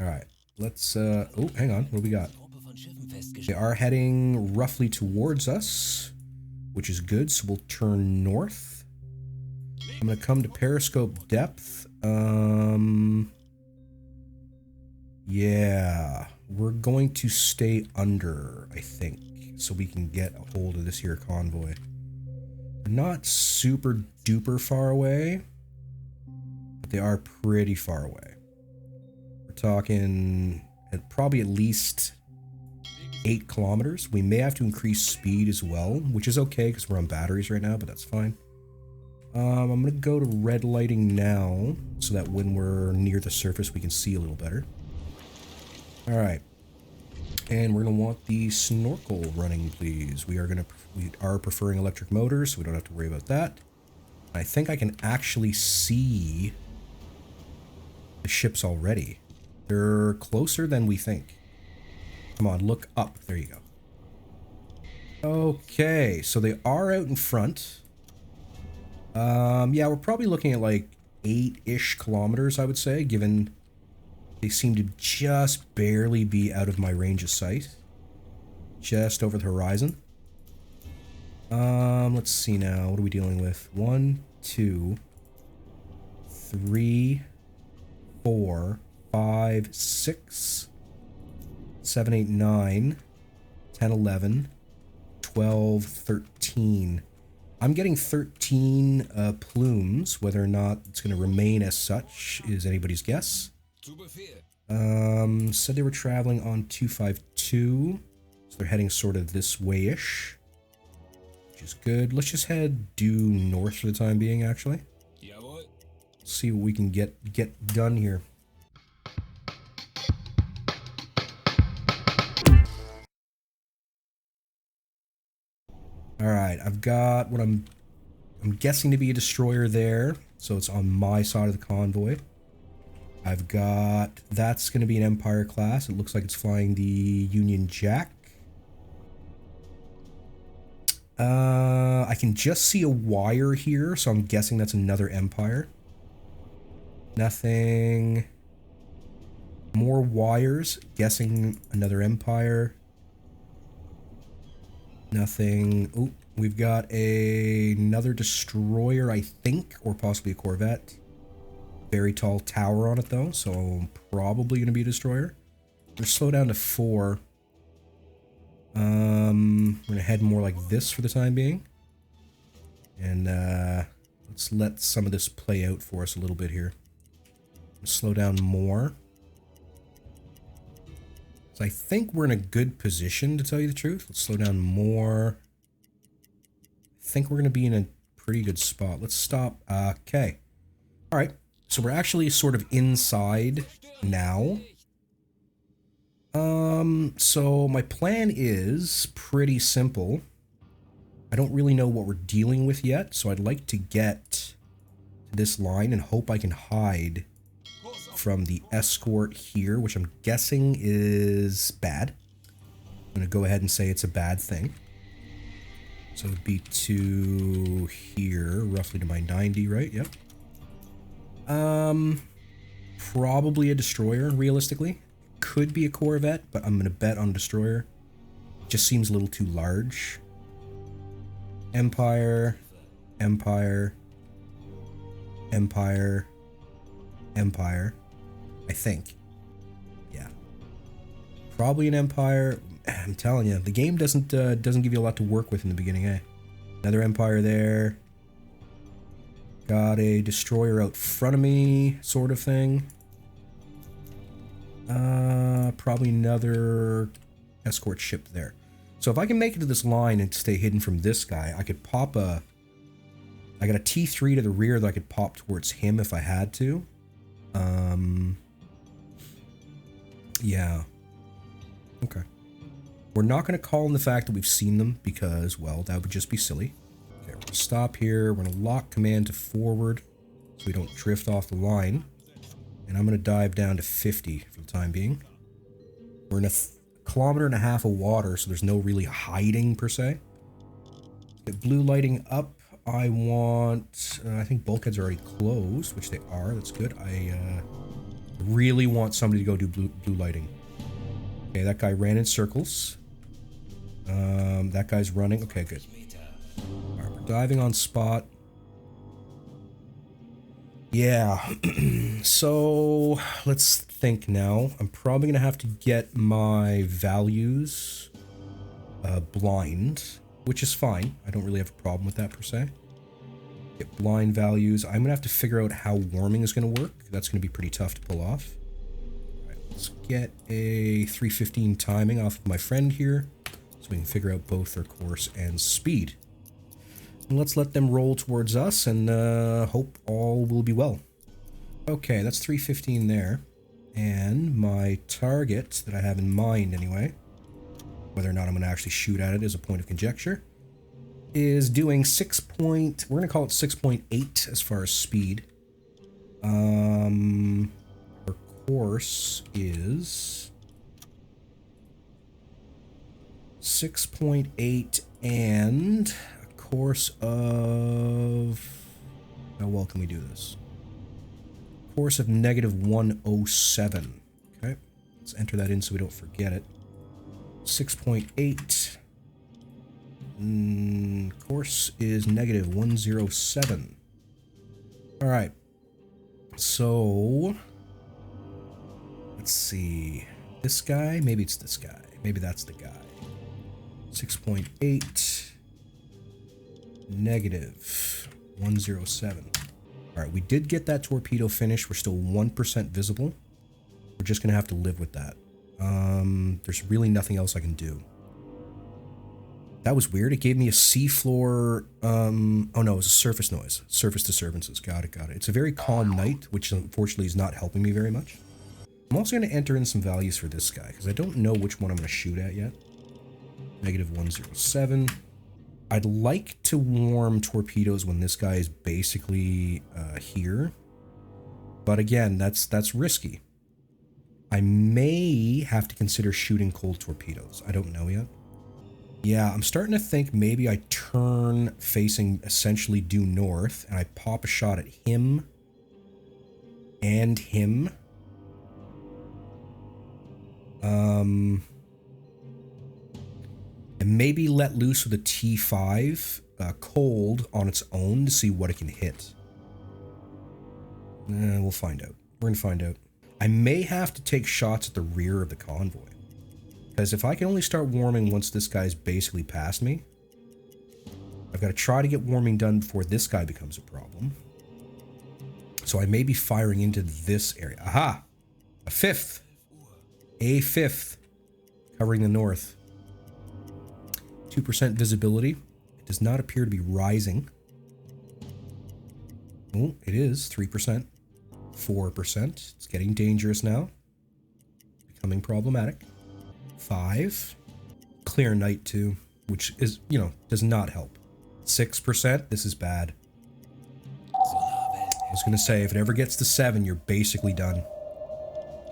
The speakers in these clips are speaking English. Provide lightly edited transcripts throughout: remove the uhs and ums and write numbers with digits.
All right, let's, oh, hang on, what do we got? They are heading roughly towards us, which is good, so we'll turn north. I'm gonna come to periscope depth. Yeah, we're going to stay under, I think, so we can get a hold of this here convoy. They're not super duper far away, but they are pretty far away. We're talking probably at least 8 kilometers. We may have to increase speed as well, which is okay because we're on batteries right now, but that's fine. I'm gonna go to red lighting now so that when we're near the surface we can see a little better. All right, and we're gonna want the snorkel running, please. We are preferring electric motors, so we don't have to worry about that. I think I can actually see the ships already. They're closer than we think. Come on, look up. There you go. Okay, so they are out in front. Yeah, we're probably looking at like 8-ish kilometers, I would say, given they seem to just barely be out of my range of sight. Just over the horizon. Let's see now. What are we dealing with? 1, 2, 3, 4, 5, 6, 7, 8, 9, 10, 11, 12, 13. I'm getting 13 plumes. Whether or not it's going to remain as such is anybody's guess. Said they were traveling on 252, so they're heading sort of this way-ish, which is good. Let's just head due north for the time being, actually. See what we can get done here. All right, I've got what I'm guessing to be a destroyer there, so it's on my side of the convoy. I've got, that's going to be an Empire class. It looks like it's flying the Union Jack. I can just see a wire here, so I'm guessing that's another Empire. Nothing. More wires, guessing another Empire. Nothing. Oh, we've got another destroyer, I think, or possibly a Corvette. Very tall tower on it though, so probably going to be a destroyer. We're slow down to 4. We're going to head more like this for the time being. And let's let some of this play out for us a little bit here. Slow down more. So I think we're in a good position, to tell you the truth. Let's slow down more. I think we're going to be in a pretty good spot. Let's stop. Okay. All right. So we're actually sort of inside now. So my plan is pretty simple. I don't really know what we're dealing with yet, so I'd like to get to this line and hope I can hide from the escort here, which I'm guessing is bad. I'm going to go ahead and say it's a bad thing. So it would be to here, roughly to my 90, right? Yep. Probably a destroyer, realistically. Could be a Corvette, but I'm going to bet on a destroyer. Just seems a little too large. Empire, Empire, Empire, Empire. I think. Yeah. Probably an Empire. I'm telling you, the game doesn't give you a lot to work with in the beginning, eh? Another Empire there. Got a destroyer out front of me, sort of thing. Probably another escort ship there. So if I can make it to this line and stay hidden from this guy, I could pop a... I got a T3 to the rear that I could pop towards him if I had to. Yeah. Okay. We're not going to call in the fact that we've seen them because, well, that would just be silly. Okay, we're going to stop here. We're going to lock command to forward so we don't drift off the line. And I'm going to dive down to 50 for the time being. We're in a kilometer and a half of water, so there's no really hiding per se. Get blue lighting up. I want... I think bulkheads are already closed, which they are. That's good. We're Really want somebody to go do blue lighting. Okay, that guy ran in circles. That guy's running. Okay, good. All right, we're diving on spot. Yeah. So let's think now. I'm probably gonna have to get my values blind, which is fine. I don't really have a problem with that per se. Get blind values. I'm gonna have to figure out how warming is gonna work. That's gonna be pretty tough to pull off. All right, let's get a 315 timing off of my friend here, so we can figure out both their course and speed. And let's let them roll towards us and hope all will be well. Okay, that's 315 there. And my target that I have in mind anyway, whether or not I'm going to actually shoot at it is a point of conjecture, is doing we're going to call it 6.8 as far as speed. Our course is 6.8 and a course of, how well can we do this? Course of -107. Okay, let's enter that in so we don't forget it. 6.8. Course is -107. All right. So let's see. This guy, maybe it's this guy. Maybe that's the guy. 6.8 -107. All right, we did get that torpedo finished. We're still 1% visible. We're just gonna have to live with that. There's really nothing else I can do. That was weird. It gave me a seafloor, oh no, it was a surface noise. Surface disturbances. Got it, got it. It's a very calm night, which unfortunately is not helping me very much. I'm also going to enter in some values for this guy, because I don't know which one I'm going to shoot at yet. -107. I'd like to warm torpedoes when this guy is basically here. But again, that's risky. I may have to consider shooting cold torpedoes. I don't know yet. Yeah, I'm starting to think maybe I turn facing essentially due north and I pop a shot at him and him. And maybe let loose with a T5 cold on its own to see what it can hit. We'll find out. We're going to find out. I may have to take shots at the rear of the convoy. Because if I can only start warming once this guy's basically past me, I've got to try to get warming done before this guy becomes a problem. So I may be firing into this area. Aha! A fifth. Covering the north. 2% visibility. It does not appear to be rising. Oh, it is 3%. 4%. It's getting dangerous now. Becoming problematic. 5. Clear night too, which is, you know, does not help. 6%. This is bad. I was going to say, if it ever gets to 7, you're basically done.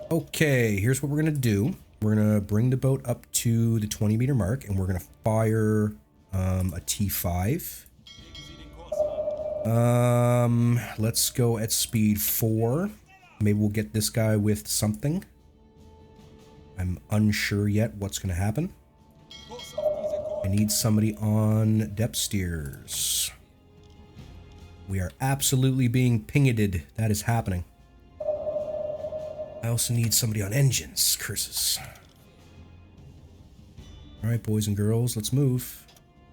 Okay, here's what we're going to do. We're going to bring the boat up to the 20-meter mark, and we're going to fire a T5. Let's go at speed 4. Maybe we'll get this guy with something. I'm unsure yet what's going to happen. I need somebody on depth steers. We are absolutely being pinged. That is happening. I also need somebody on engines. Curses. Alright, boys and girls, let's move.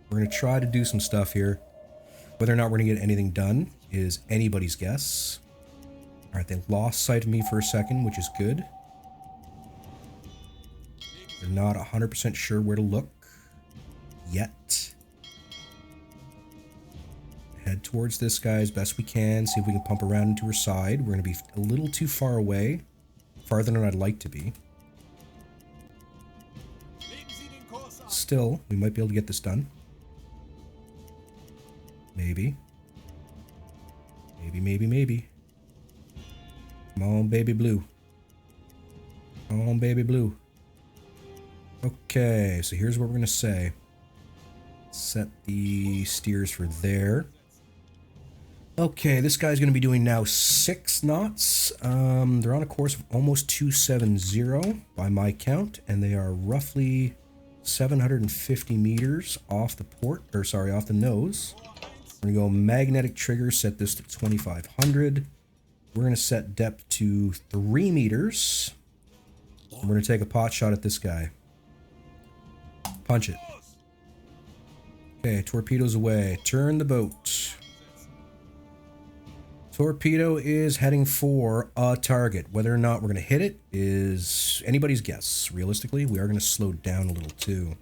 We're going to try to do some stuff here. Whether or not we're going to get anything done is anybody's guess. Alright, they lost sight of me for a second, which is good. They're not 100% sure where to look yet. Head towards this guy as best we can. See if we can pump around into her side. We're going to be a little too far away. Farther than I'd like to be. Still, we might be able to get this done. Maybe. Maybe. Come on, baby blue. Come on, baby blue. Okay, so here's what we're going to say. Set the steers for there. Okay, this guy's going to be doing now 6 knots. They're on a course of almost 270 by my count, and they are roughly 750 meters off the port, or sorry, off the nose. We're going to go magnetic trigger, set this to 2500. We're going to set depth to 3 meters. We're going to take a pot shot at this guy. Punch it. Okay, torpedoes away. Turn the boat. Torpedo is heading for a target. Whether or not we're going to hit it is anybody's guess. Realistically, we are going to slow down a little too.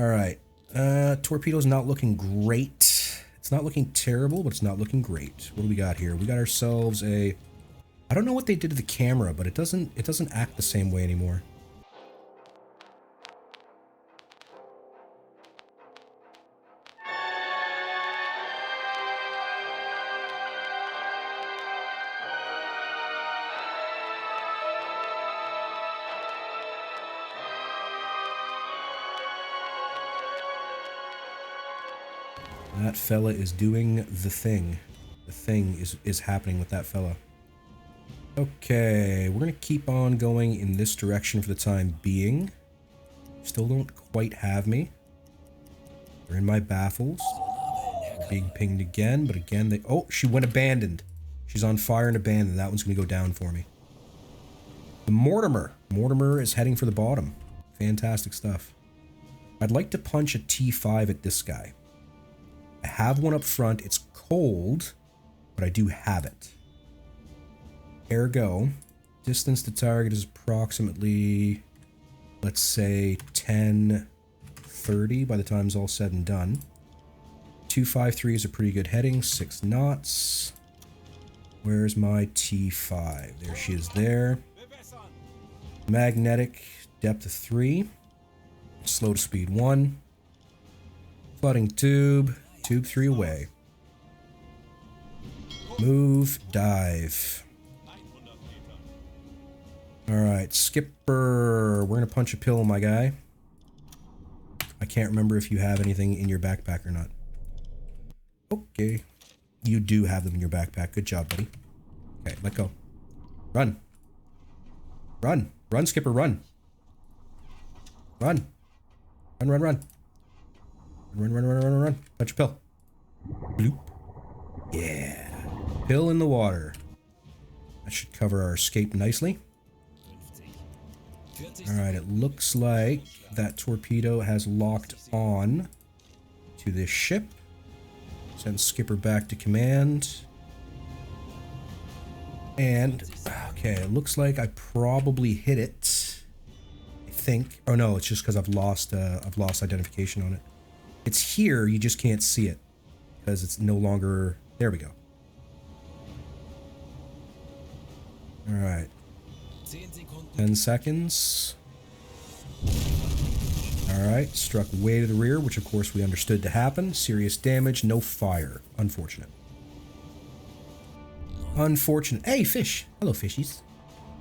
Alright. Torpedo's not looking great. It's not looking terrible, but it's not looking great. What do we got here? We got ourselves a... I don't know what they did to the camera, but it doesn't act the same way anymore. That fella is doing the thing. The thing is happening with that fella. Okay, we're going to keep on going in this direction for the time being. Still don't quite have me. They're in my baffles. Being pinged again, but again they... Oh, she went abandoned. She's on fire and abandoned. That one's going to go down for me. The Mortimer. Mortimer is heading for the bottom. Fantastic stuff. I'd like to punch a T5 at this guy. I have one up front. It's cold, but I do have it. Ergo, distance to target is approximately, let's say, 1030 by the time it's all said and done. 253 is a pretty good heading, 6 knots. Where's my T5? There she is there. Magnetic, depth of 3. Slow to speed 1. Flooding tube. Tube 3 away. Move, dive. Alright, skipper. We're gonna punch a pill, my guy. I can't remember if you have anything in your backpack or not. Okay. You do have them in your backpack. Good job, buddy. Okay, let go. Run. Run. Run, skipper, run. Run. Run, run, run. Run, run, run, run, run, run. Punch a pill. Bloop. Yeah. Pill in the water. That should cover our escape nicely. Alright, it looks like that torpedo has locked on to this ship. Send skipper back to command. And, okay, it looks like I probably hit it. I think. Oh no, it's just because I've lost identification on it. It's here, you just can't see it. Because it's no longer... There we go. Alright. 10 seconds. Alright, struck way to the rear, which of course we understood to happen. Serious damage, no fire. Unfortunate. Unfortunate. Hey, fish! Hello, fishies.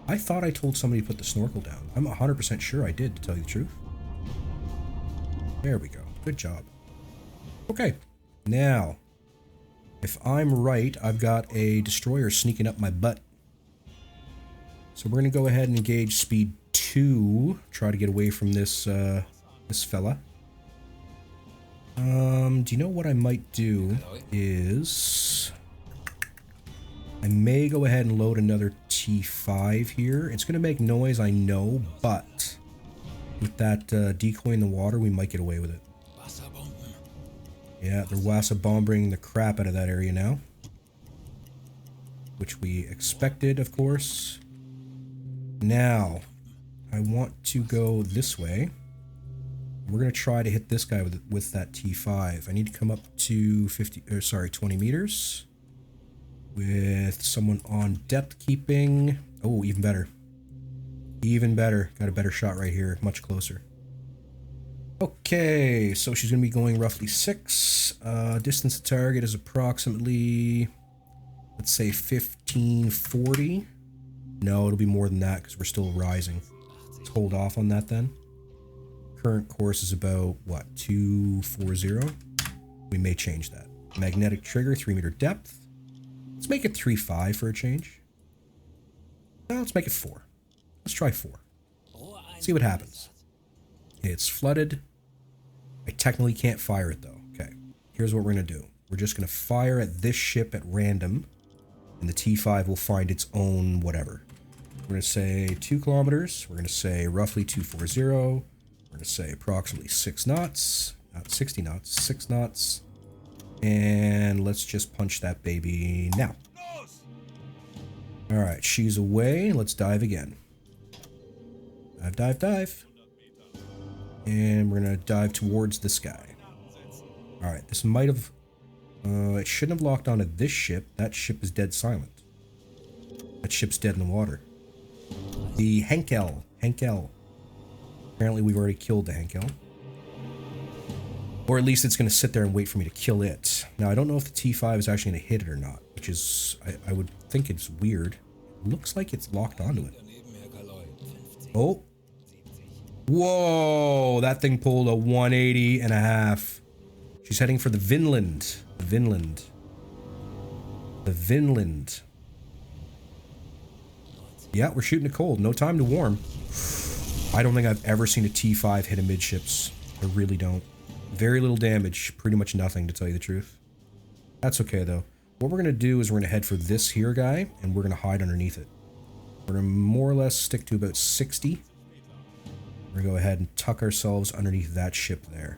I thought I told somebody to put the snorkel down. I'm 100% sure I did, to tell you the truth. There we go. Good job. Okay, now, if I'm right, I've got a destroyer sneaking up my butt. So we're going to go ahead and engage speed 2, try to get away from this, this fella. Do you know what I might do is... I may go ahead and load another T5 here. It's going to make noise, I know, but with that decoy in the water, we might get away with it. Yeah, they're Wassa bombing the crap out of that area now. Which we expected, of course. Now, I want to go this way. We're going to try to hit this guy with that T5. I need to come up to 20 meters. With someone on depth keeping. Oh, even better. Even better. Got a better shot right here. Much closer. Okay, so she's going to be going roughly 6. Distance to target is approximately, let's say 1540. No, it'll be more than that because we're still rising. Let's hold off on that then. Current course is about, what, 240? We may change that. Magnetic trigger, 3-meter depth. Let's make it 3.5 for a change. No, let's make it 4. Let's try 4. See what happens. It's flooded. I technically can't fire it though. Okay, here's what we're gonna do. We're just gonna fire at this ship at random, and the T5 will find its own whatever. We're gonna say 2 kilometers. We're gonna say roughly 240. We're gonna say approximately 6 knots, not 60 knots, 6 knots. And let's just punch that baby now. All right, she's away. Let's dive again. Dive, dive, dive. And we're gonna dive towards this guy. All right, this might have, it shouldn't have locked onto this ship. That ship is dead silent. That ship's dead in the water. The Henkel. Apparently we've already killed the Henkel. Or at least it's going to sit there and wait for me to kill it. Now, I don't know if the T5 is actually going to hit it or not, which is, I would think it's weird. It looks like it's locked onto it. Oh. Whoa, that thing pulled a 180 and a half. She's heading for the Vinland. The Vinland. Yeah, we're shooting it cold. No time to warm. I don't think I've ever seen a T5 hit a midships. I really don't. Very little damage, pretty much nothing to tell you the truth. That's okay though. What we're gonna do is we're gonna head for this here guy, and we're gonna hide underneath it. We're gonna more or less stick to about 60. We're gonna go ahead and tuck ourselves underneath that ship there.